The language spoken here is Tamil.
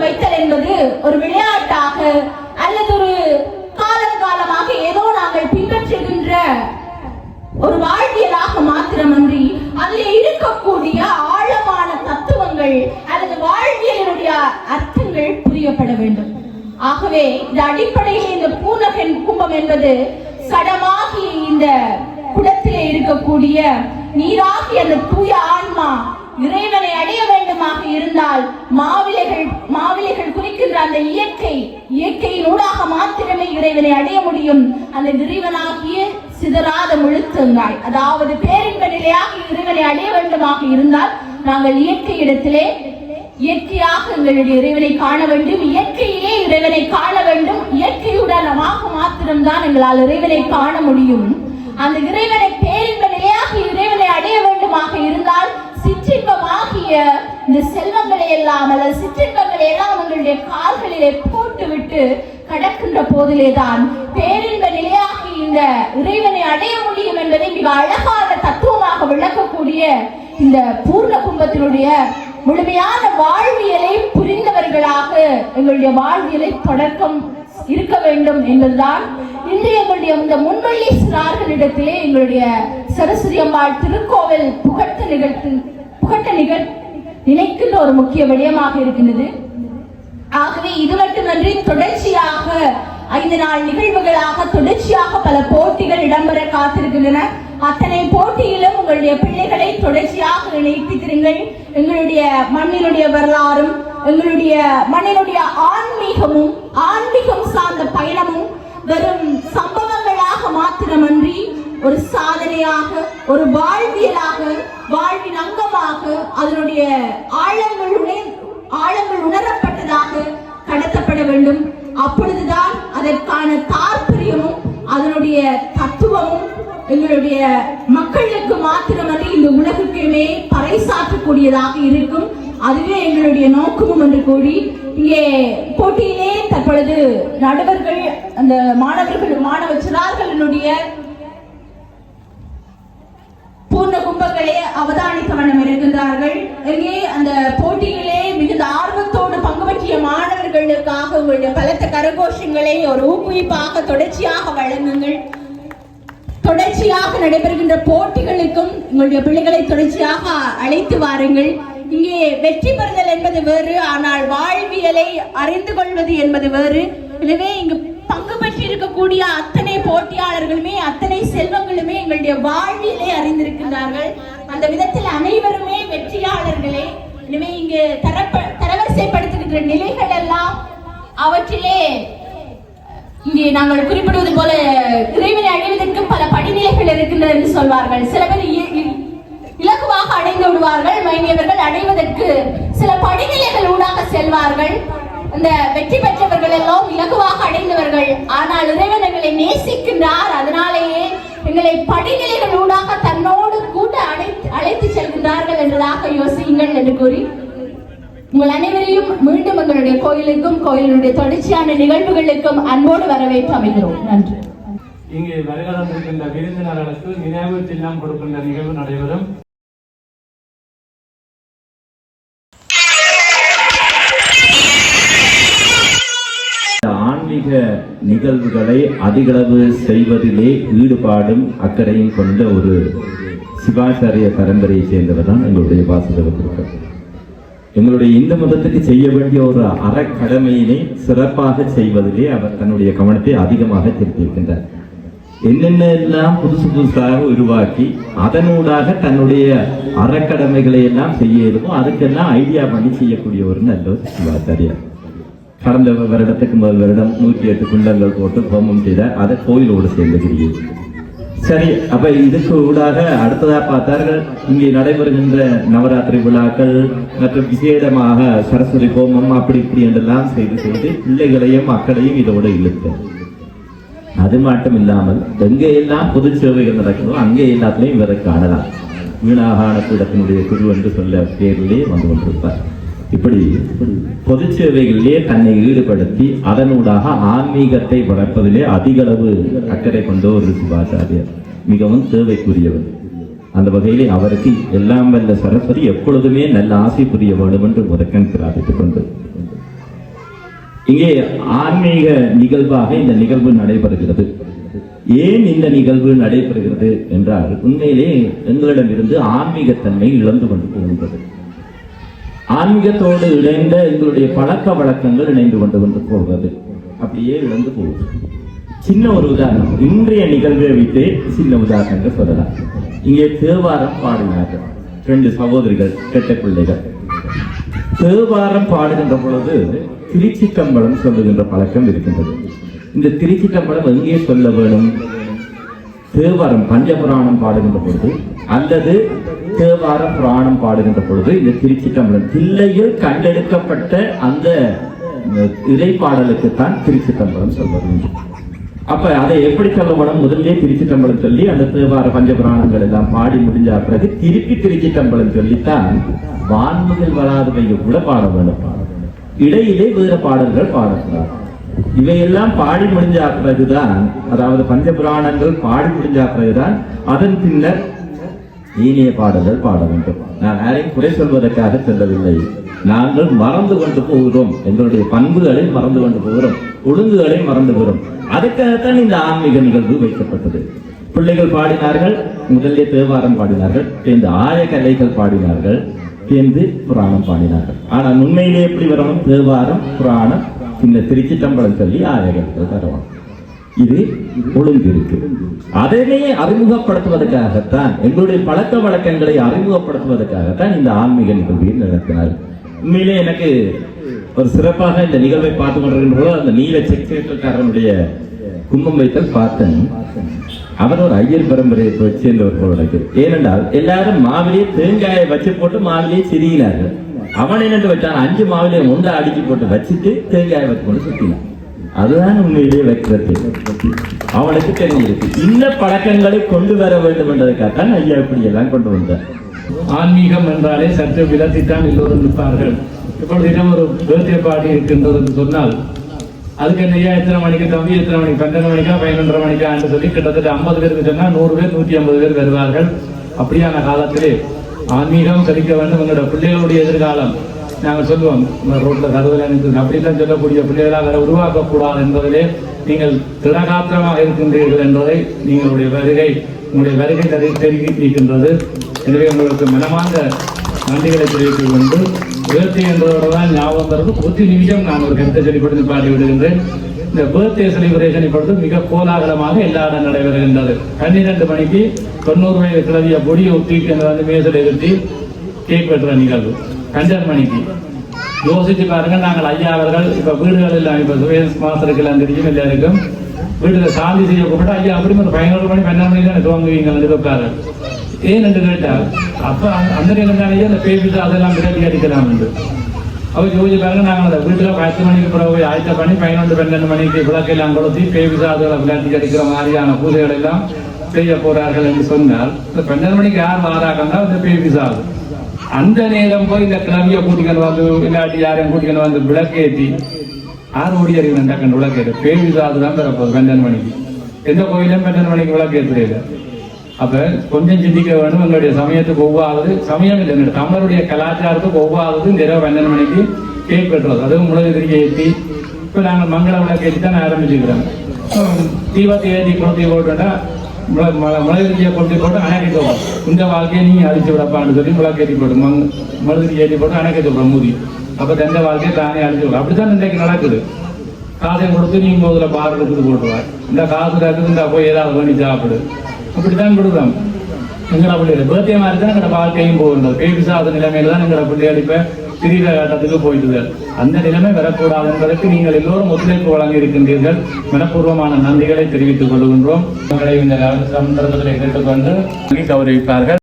வைத்தல் என்பது ஒரு விளையாட்டாக அல்லது ஒரு காலமாக ஏதோ நாங்கள் பின்பற்றுகின்ற ஒரு வாழ்வியலாக மாத்திரமன்றி அதில் இருக்கக்கூடிய ஆழமான தத்துவங்கள் அல்லது வாழ்வியலுடைய அர்த்தங்கள் புரியப்பட வேண்டும். ஆகவே இந்த அடிப்படையில் இந்த பூநகன் கும்பம் என்பது சடமாகி இந்த குடத்திலே இருக்கக்கூடிய நீராகி அந்த தூய ஆன்மா இறைவனை அடைய வேண்டுமாக இருந்தால் மாவிலைகள் குறிக்கின்ற அந்த இயற்கையின் ஊடாக மாத்திரமே இறைவனை அடைய முடியும். அந்த இறைவனாகிய சிதறாத முழுத்தங்காய், அதாவது பேரின்ப நிலையாக இறைவனை அடைய வேண்டுமாக இருந்தால் நாங்கள் இயற்கையாக எங்களுடைய இறைவனை காண வேண்டும், இயற்கையிலே இறைவனை காண வேண்டும். இயற்கையுடனமாக மாத்திரம்தான் எங்களால் இறைவனை காண முடியும். அந்த இறைவனை பேரின்ப நிலையாக இறைவனை அடைய வேண்டுமாக இருந்தால் சிற்றின்பமாகிய இந்த செல்வங்களை எல்லாம் அல்லது சிற்றின்பங்களை எல்லாம் உங்களுடைய கால்களிலே போட்டுவிட்டு கடக்கின்ற போதிலேதான் பேரின்ப நிலையாகி இந்த இறைவனை அடைய முடியும் என்பதை மிக அழகான தத்துவமாக விளக்கக்கூடிய இந்த பூர்ண கும்பத்தினுடைய முழுமையான வாழ்வியலை புரிந்தவர்களாக எங்களுடைய வாழ்வியலை தொடக்கம் இருக்க வேண்டும் என்பதுதான் இன்றைய எங்களுடைய இந்த முன்வள்ளி சிறார்களிடத்திலே எங்களுடைய சரஸ்வதி அம்பாள் திருக்கோவில் புகட்ட நினைக்கின்ற ஒரு முக்கிய விடயமாக இருக்கின்றது. ஆகவே இது மட்டுமன்றி தொடர்ச்சியாக 5 நாள் நிகழ்வுகளாக தொடர்ச்சியாக பல போட்டிகள் இடம்பெற காத்திருக்கின்றன. அத்தனை போட்டியிலும் உங்களுடைய பிள்ளைகளை தொடர்ச்சியாக நினைப்பித்திருங்கள். எங்களுடைய மண்ணினுடைய வரலாறும் எங்களுடைய மண்ணினுடைய ஆன்மீகம் சார்ந்த பயணமும் வெறும் சம்பவங்களாக மாத்திரமன்றி ஒரு சாதனையாக, ஒரு வாழ்வியலாக, வாழ்வின் அங்கமாக அதனுடைய ஆழங்கள் உணரப்பட்டதாக கடத்தப்பட வேண்டும். அப்பொழுதுதான் அதற்கான தாற்பயமும் அதனுடைய தத்துவமும் எங்களுடைய மக்களுக்கு மாத்திரமல்ல இந்த உலகுக்குமே பறைசாற்றக்கூடியதாக இருக்கும். அதுவே எங்களுடைய நோக்கமும் என்று கூறி இங்கே போட்டியிலே தற்பொழுது நடுவர்கள் அந்த மாணவ சிறார்களினுடைய பூர்ண கும்பங்களை அவதானித்த வண்ணம் இருக்கின்றார்கள். இங்கே அந்த போட்டியிலே மிகுந்த ஆர்வத்தோடு பங்கு பற்றிய மாணவர்களுக்காக உங்களுடைய பலத்த கரகோஷங்களை ஒரு ஊக்குவிப்பாக தொடர்ச்சியாக வழங்குங்கள். தொடர்ச்சியாக நடைபெறுகின்ற போட்டிகளுக்கும் உங்களுடைய பிள்ளைகளை தொடர்ச்சியாக அழைத்து வாருங்கள். இங்கே வெற்றி பெறுதல் என்பது வேறு, ஆனால் வாழ்வியலை அறிந்து கொள்வது என்பது வேறு. எனவே இங்கு பங்கு பெற்று இருக்கக்கூடிய அத்தனை போட்டியாளர்களுமே அத்தனை செல்வங்களுமே எங்களுடைய வாழ்வியலை அறிந்திருக்கின்றார்கள். அந்த விதத்தில் அனைவருமே வெற்றியாளர்களே. எனவே இங்கு தரவரிசைப்படுத்துகின்ற நிலைகள் எல்லாம் அவற்றிலே இங்கே நாங்கள் குறிப்பிடுவது போல இறைவனை அடைவதற்கு பல படிநிலைகள் இருக்கின்றது என்று சொல்வார்கள். சில பேர் இலகுவாக அடைந்து விடுவார்கள், மைனியவர்கள் அடைவதற்கு சில படிநிலைகள் ஊடாக செல்வார்கள். அந்த வெற்றி பெற்றவர்கள் எல்லாம் இலகுவாக அடைந்தவர்கள். ஆனால் இறைவன் எங்களை நேசிக்கின்றார், அதனாலேயே எங்களை படிநிலைகள் ஊடாக தன்னோடு கூட அழைத்து செல்கின்றார்கள் என்றதாக யோசியுங்கள் என்று கூறி உங்கள் அனைவரையும் மீண்டும் எங்களுடைய கோயிலுக்கும் கோயிலுடைய தொடர்ச்சியான நிகழ்வுகளுக்கும் அன்போடு வரவேற்று அமைகிறோம். நன்றி. இங்கே வருகாலம் இருக்கின்ற விருந்தினர்களுக்கு நினைவு சின்னம் கொடுக்கின்ற நிகழ்வு நடைபெறும். ஆன்மீக நிகழ்வுகளை அதிகளவு செய்வதிலே ஈடுபாடும் அக்கறையும் கொண்ட ஒரு சிவாச்சாரிய பரம்பரையை சேர்ந்தவர் தான் எங்களுடைய வாசுதேவ. எங்களுடைய இந்து மதத்துக்கு செய்ய வேண்டிய ஒரு அறக்கடமையினை சிறப்பாக செய்வதிலே அவர் தன்னுடைய கவனத்தை அதிகமாக திருப்பியிருக்கின்றார். என்னென்ன எல்லாம் புதுசாக உருவாக்கி அதனூடாக தன்னுடைய அறக்கடமைகளை எல்லாம் செய்யணுமோ அதுக்கெல்லாம் ஐடியா பண்ணி செய்யக்கூடிய ஒரு நல்ல ஒரு சிவாச்சாரியார். கடந்த வருடத்துக்கு முதல் வருடம் 108 குண்டங்கள் போட்டு ஹோமம் செய்தார். அதை கோயிலோடு சேர்ந்துகிறீர்கள். சரி, அப்ப இதுக்கு ஊடாக அடுத்ததாக பார்த்தார்கள் இங்கே நடைபெறுகின்ற நவராத்திரி விழாக்கள் மற்றும் விசேடமாக சரஸ்வதி ஹோமம் அப்படி இப்படி என்றெல்லாம் செய்து பிள்ளைகளையும் மக்களையும் இதோடு இழுத்து. அது மட்டும் இல்லாமல் எங்கே எல்லாம் பொது சேவைகள் நடக்கிறதோ அங்கே எல்லாத்திலையும் இவரை காணலாம். வீணாகான பீடத்தினுடைய குரு என்று சொல்ல பேரிலே வந்து கொண்டிருப்பார். இப்படி பொது சேவைகளிலே தன்னை ஈடுபடுத்தி அதனூடாக ஆன்மீகத்தை வளர்ப்பதிலே அதிக அளவு அக்கறை கொண்ட ஒரு சிவாச்சாரியர், மிகவும் தேவைக்குரியவர். அந்த வகையிலே அவருக்கு எல்லாம் வல்ல சரஸ்வதி எப்பொழுதுமே நல்ல ஆசை புரிய வேண்டும் என்று முதற்கண் பிரார்த்தித்துக் கொண்டு இங்கே ஆன்மீக நிகழ்வாக இந்த நிகழ்வு நடைபெறுகிறது. ஏன் இந்த நிகழ்வு நடைபெறுகிறது என்றால், உண்மையிலே எங்களிடமிருந்து ஆன்மீகத்தன்மை இழந்து கொண்டு போகின்றது. ஆன்மீகத்தோடு இணைந்த எங்களுடைய பழக்க வழக்கங்கள் இணைந்து கொண்டு போகிறது, அப்படியே இழந்து போகுது. சின்ன ஒரு உதாரணம், இன்றைய நிகழ்வை வைத்து சின்ன உதாரணங்கள் சொல்லலாம். இங்கே தேவாரம் பாடினார்கள் 2 சகோதரிகள், கெட்ட பிள்ளைகள். தேவாரம் பாடுகின்ற பொழுது திருச்சிற்றம்பலம் சொல்லுகின்ற பழக்கம் இருக்கின்றது. இந்த திருச்சிற்றம்பலம் எங்கே சொல்ல வேணும்? தேவாரம் பஞ்சபுராணம் பாடுகின்ற பொழுது அல்லது தேவார புராணம் பாடுகின்ற பொழுது இந்த திருச்சிற்றம்பலம் தில்லையில் கண்டெடுக்கப்பட்ட அந்த இறைப்பாடலுக்குத்தான் திருச்சிற்றம்பலம் சொல்வது. அப்ப அதை எப்படி சொல்ல வேணும்? முதல்ல திருச்சிற்றம்பலம் சொல்லி அந்த தேவார பஞ்சபுராணங்கள் எல்லாம் பாடி முடிஞ்ச பிறகு திருப்பி திருச்சிற்றம்பலம் சொல்லித்தான் வான்முகில் வளாதுவையை கூட பாட வேண்டும். இடையிலே வேற பாடல்கள் பாடக்கூடாது. இவையெல்லாம் பாடி முடிஞ்ச பிறகுதான், அதாவது பஞ்சபுராணங்கள் பாடி முடிஞ்ச பிறகுதான் அதன் பின்னர் இனிய பாடல்கள் பாட வேண்டும். நான் யாரையும் குறை சொல்வதற்காக சொல்லவில்லை. நாங்கள் மறந்து கொண்டு போகிறோம், எங்களுடைய பண்புகளை மறந்து கொண்டு போகிறோம், ஒழுங்குகளை மறந்து போகிறோம். அதுக்காகத்தான் இந்த ஆன்மீக நிகழ்வு வைக்கப்பட்டது. பிள்ளைகள் பாடினார்கள், முதல்ல தேவாரம் பாடினார்கள், இந்த ஆயக்கலைகள் பாடினார்கள், சேர்ந்து புராணம் பாடினார்கள். ஆனால் உண்மையிலே எப்படி வரணும்? தேவாரம், புராணம், இந்த திருச்சிற்றம்பலம் சொல்லி ஆயகர்கள் தருவாங்க. இது ஒழுங்கு இருக்கு. அதனை அறிமுகப்படுத்துவதற்காகத்தான், எங்களுடைய பழக்க வழக்கங்களை அறிமுகப்படுத்துவதற்காகத்தான் இந்த ஆன்மீக நிகழ்வை நடத்தினார். உண்மையிலே எனக்கு ஒரு சிறப்பாக இந்த நிகழ்வை பார்த்து கொண்டிருக்கின்ற போது அந்த நீல செக்ரட்டரிக்காரனுடைய கும்பம் வைத்தல் பார்த்தேன். அவர் ஒரு ஐயர் பரம்பரையை சேர்ந்தவர் போல எனக்கு. ஏனென்றால் எல்லாரும் மாவிலேயே தேங்காயை வச்சு போட்டு மாவிலேயே சிரியினார்கள். அவன் என்னென்று வச்சான், 5 மாவிலேயே ஒன்றை அடிச்சு போட்டு வச்சுட்டு தேங்காயை வச்சு கொண்டு சுத்தினான். அதுதான் உண்மையிலேயே வைக்கிறது. அவனுக்கு தெரிஞ்சிருக்கு. இந்த பழக்கங்களை கொண்டு வர வேண்டும் என்பதற்காகத்தான் ஐயா இப்படி எல்லாம் கொண்டு வந்தார். ஆன்மீகம் என்றாலே சற்று விலத்தித்தான் எல்லோரும் நிற்பார்கள். இப்பொழுது தினம் ஒரு பேர்தே பார்ட்டி இருக்கின்றது என்று சொன்னால், அதுக்கு ஐயா எத்தனை மணிக்கு, தம்பி எத்தனை மணிக்கு, 12 மணிக்கா 11:30 மணிக்கா என்று சொல்லி கிட்டத்தட்ட 50 பேருக்கு சொன்னால் 100 பேர் 150 பேர் வருவார்கள். அப்படியான காலத்திலே ஆன்மீகம் கழிக்க வேண்டும். எங்களோட பிள்ளைகளுடைய எதிர்காலம் நாங்கள் சொல்லுவோம், ரோட்ல கருதல் அணிந்து அப்படித்தான் சொல்லக்கூடிய பிள்ளைகளாக உருவாக்கக்கூடாது என்பதிலே நீங்கள் திடகாத்திரமாக இருக்கின்றீர்கள் என்பதை உங்களுடைய வருகை தெரிவிக்கின்றது. எனவே உங்களுக்கு மனமார்ந்த நன்றிகளை தெரிவித்துக் கொண்டு, பேர்தே என்பதோடு தான் ஞாபகம் வருது. 1 நிமிஷம் நான் ஒரு கருத்தை சொல்லிப்படுத்தி பாடி விடுகின்றேன். இந்த பேர்தே செலிபிரேஷன் இப்பொழுது மிக கோலாகலமாக எல்லா இடம் நடைபெறுகின்றது. 12 மணிக்கு 90 வயது கிளவிய பொடியை ஊற்றி வந்து மேசலை நிறுத்தி கேக் வெட்டுற நிகழ்வு. 12 மணிக்கு யோசிச்சு பாருங்க. நாங்கள் ஐயா அவர்கள் இப்ப வீடுகள் எல்லாம் இப்ப சுவேஸ் மாஸ்டருக்கு எல்லாம் தெரியும், எல்லாருக்கும் வீட்டுல சாந்தி செய்ய கூப்பிட்டு ஐயா அப்படி ஒரு 11 மணி 12 மணி தான் துவங்குவீங்க இருப்பாரு. ஏன் என்று கேட்டால், அப்ப அந்த நேரம் தானே அந்த பேபிட்டு அதெல்லாம் விரட்டி அடிக்கலாம் என்று அவர் யோசிச்சு பாருங்க. நாங்கள் அந்த வீட்டுல 10 மணிக்கு பிறகு ஆயத்த பண்ணி 11-12 மணிக்கு விளக்கெல்லாம் கொளுத்தி பேபிட்டு அதுகளை விளையாட்டி அடிக்கிற மாதிரியான பூஜைகள் எல்லாம் செய்ய போறார்கள் என்று சொன்னால், இந்த 12 மணிக்கு யார் மாறாக்கன்னா இந்த பேபிஸ் ஆகுது. அந்த நேரம் போய் இந்த கிளவியை கூட்டிக்கணும் வந்து, இல்லாட்டி யாரையும் கூட்டிக்கணும் வந்து விளக்கேற்றி 6 ஓடி அறிவு டக்குன்னு விளக்கேற்று பேபிஸ் ஆகுதுதான் பிறப்போது 12 மணிக்கு. எந்த கோயிலும் 12 மணிக்கு விளக்கேற்றுறது. அப்ப கொஞ்சம் சிந்திக்க வேண்டும். எங்களுடைய சமயத்துக்கு ஒவ்வாகுது, சமயம் இல்லை, எங்களுடைய தமிழருடைய கலாச்சாரத்துக்கு ஒவ்வாகுது இந்த இரவு 12 மணிக்கு கேக் வெட்டுறது. அதுவும் முளகு திரிகை ஏற்றி இப்ப நாங்கள் மங்கள விளக்கேற்றி தான் ஆரம்பிச்சுக்கிறோம். தீபத்தை ஏற்றி கொளுத்தி போட்டுட்டா மிளகுதிரியை கொளுத்தி போட்டு அணைக்கி தோணும். இந்த வாழ்க்கையை நீ அழிச்சு விடப்பான்னு சொல்லி விளக்கேற்றி போட்டு மிளகுதிரி ஏற்றி போட்டு அணைக்கி தோணும் மூதி. அப்ப தந்த வாழ்க்கையை தானே அழிச்சு விடும். அப்படித்தான் இன்றைக்கு நடக்குது. காசை கொடுத்து நீ முதல்ல பாரு எடுத்து போட்டுவார். இந்த காசு இருக்குது, இந்த போய் ஏதாவது பண்ணி சாப்பிடு, அப்படித்தான் கொடுக்குறோம். எங்களோட பிள்ளைகள் பேர்தே மாதிரி தான் எங்களோட வாழ்க்கையும் போகின்றது. பேபிசாத நிலைமையில தான் எங்களோட பிள்ளைகள் இப்ப சிறிய கட்டத்துக்கு போயிட்டுது. அந்த நிலைமை வரக்கூடாது என்பதற்கு நீங்கள் எல்லோரும் ஒத்துழைப்பு வழங்கி இருக்கின்றீர்கள். மனப்பூர்வமான நன்றிகளை தெரிவித்துக் கொள்கின்றோம். இந்த சந்தர்ப்பத்தில் கேட்டுக்கொண்டு கௌரவிப்பார்கள்.